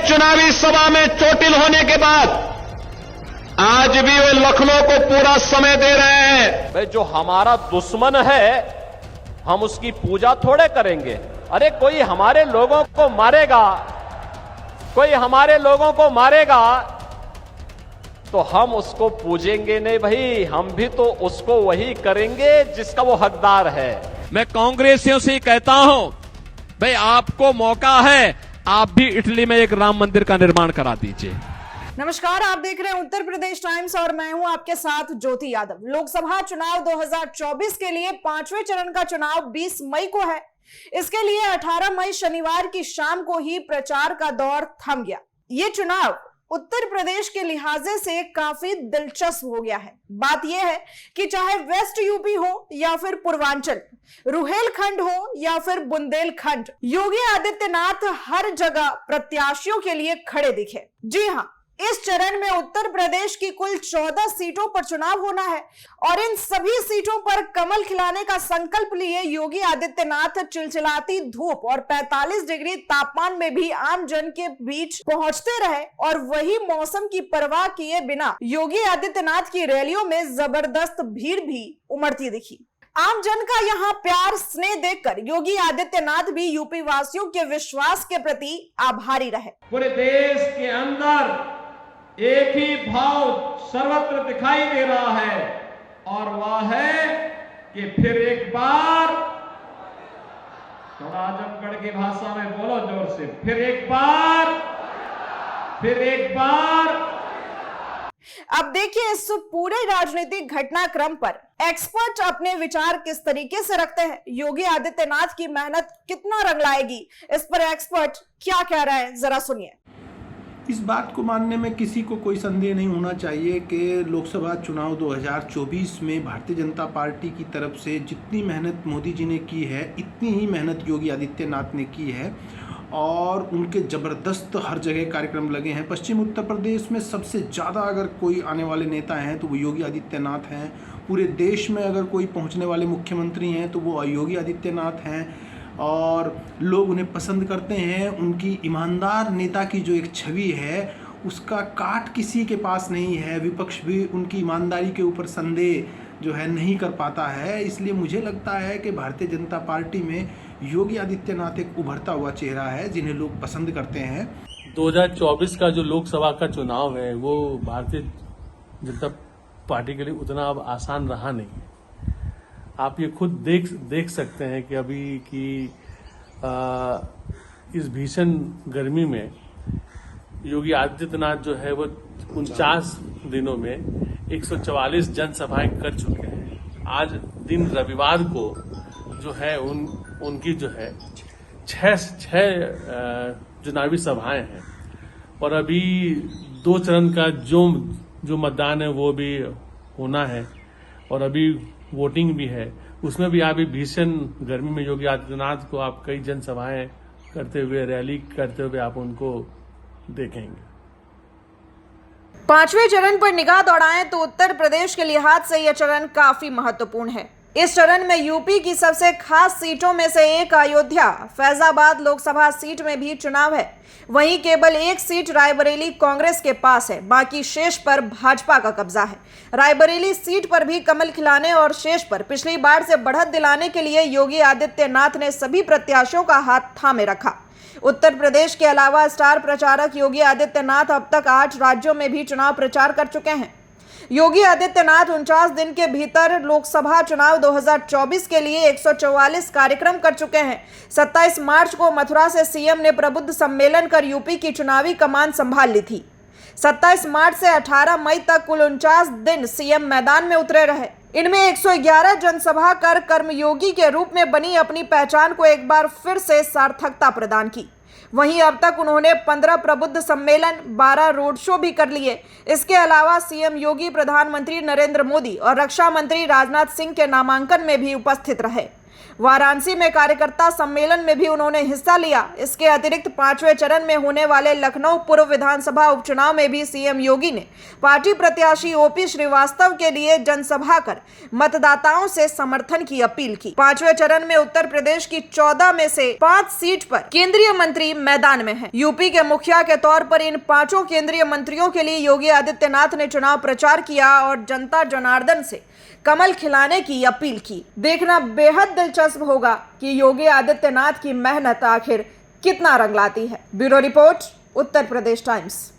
चुनावी सभा में चोटिल होने के बाद आज भी वे लखनऊ को पूरा समय दे रहे हैं। भाई जो हमारा दुश्मन है हम उसकी पूजा थोड़े करेंगे। अरे कोई हमारे लोगों को मारेगा, कोई हमारे लोगों को मारेगा तो हम उसको पूजेंगे नहीं भाई, हम भी तो उसको वही करेंगे जिसका वो हकदार है। मैं कांग्रेसियों से कहता हूं, भाई आपको मौका है, आप भी इटली में एक राम मंदिर का निर्माण करा दीजिए। नमस्कार, आप देख रहे हैं उत्तर प्रदेश टाइम्स और मैं हूं आपके साथ ज्योति यादव। लोकसभा चुनाव 2024 के लिए 5वें चरण का चुनाव 20 मई को है। इसके लिए 18 मई शनिवार की शाम को ही प्रचार का दौर थम गया। ये चुनाव उत्तर प्रदेश के लिहाजे से काफी दिलचस्प हो गया है। बात यह है कि चाहे वेस्ट यूपी हो या फिर पूर्वांचल, रुहेलखंड हो या फिर बुंदेलखंड, योगी आदित्यनाथ हर जगह प्रत्याशियों के लिए खड़े दिखे। जी हां, इस चरण में उत्तर प्रदेश की कुल 14 सीटों पर चुनाव होना है और इन सभी सीटों पर कमल खिलाने का संकल्प लिए योगी आदित्यनाथ चिलचिलाती धूप और 45 डिग्री तापमान में भी आम जन के बीच पहुंचते रहे और वही मौसम की परवाह किए बिना योगी आदित्यनाथ की रैलियों में जबरदस्त भीड़ भी उमड़ती दिखी। आम जन का यहाँ प्यार स्नेह देखकर योगी आदित्यनाथ भी यूपी वासियों के विश्वास के प्रति आभारी रहे। पूरे देश के अंदर एक ही भाव सर्वत्र दिखाई दे रहा है और वह है कि फिर एक बार, थोड़ा आजमगढ़ की भाषा में बोलो जोर से, फिर एक बार। अब देखिए, इस पूरे राजनीतिक घटनाक्रम पर एक्सपर्ट अपने विचार किस तरीके से रखते हैं। योगी आदित्यनाथ की मेहनत कितना रंग लाएगी, इस पर एक्सपर्ट क्या कह रहे हैं, जरा सुनिए। इस बात को मानने में किसी को कोई संदेह नहीं होना चाहिए कि लोकसभा चुनाव 2024 में भारतीय जनता पार्टी की तरफ से जितनी मेहनत मोदी जी ने की है, इतनी ही मेहनत योगी आदित्यनाथ ने की है और उनके ज़बरदस्त हर जगह कार्यक्रम लगे हैं। पश्चिम उत्तर प्रदेश में सबसे ज़्यादा अगर कोई आने वाले नेता हैं तो वो योगी आदित्यनाथ हैं। पूरे देश में अगर कोई पहुंचने वाले मुख्यमंत्री हैं तो वो योगी आदित्यनाथ हैं और लोग उन्हें पसंद करते हैं। उनकी ईमानदार नेता की जो एक छवि है उसका काट किसी के पास नहीं है। विपक्ष भी उनकी ईमानदारी के ऊपर संदेह जो है नहीं कर पाता है। इसलिए मुझे लगता है कि भारतीय जनता पार्टी में योगी आदित्यनाथ एक उभरता हुआ चेहरा है जिन्हें लोग पसंद करते हैं। 2024 का जो लोकसभा का चुनाव है वो भारतीय जनता पार्टी के लिए उतना अब आसान रहा नहीं। आप ये खुद देख सकते हैं कि अभी की इस भीषण गर्मी में योगी आदित्यनाथ जो है वो 49 दिनों में 144 जनसभाएं कर चुके हैं। आज दिन रविवार को जो है उनकी जो है छह चुनावी सभाएं हैं और अभी 2 चरण का जो मतदान है वो भी होना है और अभी वोटिंग भी है। उसमें भी आप भीषण गर्मी में योगी आदित्यनाथ को आप कई जनसभाएं करते हुए, रैली करते हुए आप उनको देखेंगे। 5वें चरण पर निगाह दौड़ाएं तो उत्तर प्रदेश के लिहाज से यह चरण काफी महत्वपूर्ण है। इस चरण में यूपी की सबसे खास सीटों में से एक अयोध्या फैजाबाद लोकसभा सीट में भी चुनाव है। वहीं केवल एक सीट रायबरेली कांग्रेस के पास है, बाकी शेष पर भाजपा का कब्जा है। रायबरेली सीट पर भी कमल खिलाने और शेष पर पिछली बार से बढ़त दिलाने के लिए योगी आदित्यनाथ ने सभी प्रत्याशियों का हाथ थामे रखा। उत्तर प्रदेश के अलावा स्टार प्रचारक योगी आदित्यनाथ अब तक 8 राज्यों में भी चुनाव प्रचार कर चुके हैं। योगी आदित्यनाथ 49 दिन के भीतर लोकसभा चुनाव 2024 के लिए 144 कार्यक्रम कर चुके हैं। 27 मार्च को मथुरा से सीएम ने प्रबुद्ध सम्मेलन कर यूपी की चुनावी कमान संभाल ली थी। 27 मार्च से 18 मई तक कुल 49 दिन सीएम मैदान में उतरे रहे। इनमें 111 जनसभा कर कर्मयोगी के रूप में बनी अपनी पहचान को एक बार फिर से सार्थकता प्रदान की। वहीं अब तक उन्होंने 15 प्रबुद्ध सम्मेलन, 12 रोड शो भी कर लिए। इसके अलावा सीएम योगी प्रधानमंत्री नरेंद्र मोदी और रक्षा मंत्री राजनाथ सिंह के नामांकन में भी उपस्थित रहे। वाराणसी में कार्यकर्ता सम्मेलन में भी उन्होंने हिस्सा लिया। इसके अतिरिक्त 5वें चरण में होने वाले लखनऊ पूर्व विधानसभा उपचुनाव में भी सीएम योगी ने पार्टी प्रत्याशी ओपी श्रीवास्तव के लिए जनसभा कर मतदाताओं से समर्थन की अपील की। 5वें चरण में उत्तर प्रदेश की 14 में से 5 सीट पर केंद्रीय मंत्री मैदान में हैं। यूपी के मुखिया के तौर पर इन 5 केंद्रीय मंत्रियों के लिए योगी आदित्यनाथ ने चुनाव प्रचार किया और जनता जनार्दन से कमल खिलाने की अपील की। देखना बेहद दिलचस्प होगा कि योगी आदित्यनाथ की मेहनत आखिर कितना रंग लाती है। Bureau report, Uttar Pradesh times.